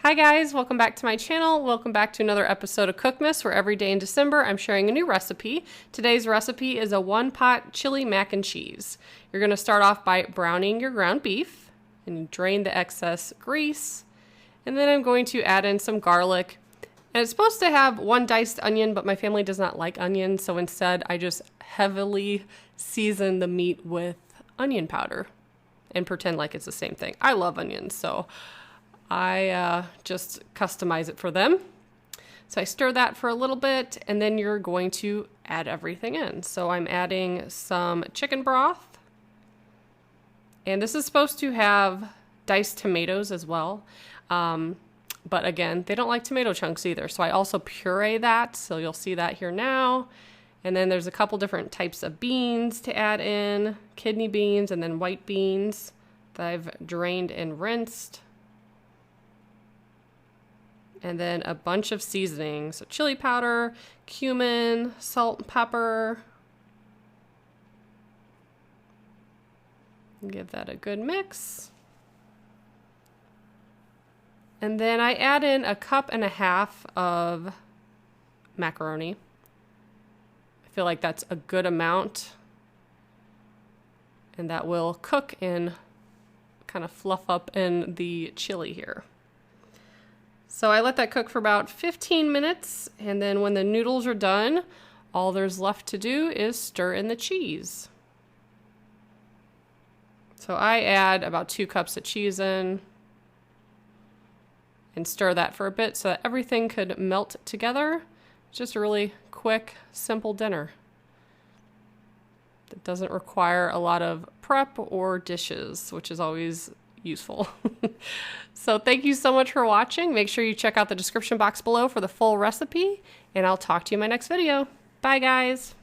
Hi guys, welcome back to my channel. Welcome back to another episode of Cookmas, where every day in December I'm sharing a new recipe. Today's recipe is a one-pot chili mac and cheese. You're going to start off by browning your ground beef and you drain the excess grease. And then I'm going to add in some garlic. And it's supposed to have one diced onion, but my family does not like onions, so instead I just heavily season the meat with onion powder and pretend like it's the same thing. I love onions, so I just customize it for them. So I stir that for a little bit, and then you're going to add everything in. So I'm adding some chicken broth. And this is supposed to have diced tomatoes as well. But again, they don't like tomato chunks either. So I also puree that. So you'll see that here now. And then there's a couple different types of beans to add in. Kidney beans and then white beans that I've drained and rinsed. And then a bunch of seasonings, so chili powder, cumin, salt and pepper. Give that a good mix. And then I add in 1.5 cups of macaroni. I feel like that's a good amount. And that will cook and kind of fluff up in the chili here. So I let that cook for about 15 minutes, and then when the noodles are done, all there's left to do is stir in the cheese. So I add about 2 cups of cheese in and stir that for a bit so that everything could melt together. It's just a really quick, simple dinner that doesn't require a lot of prep or dishes, which is always useful. So thank you so much for watching. Make sure you check out the description box below for the full recipe, and I'll talk to you in my next video. Bye guys.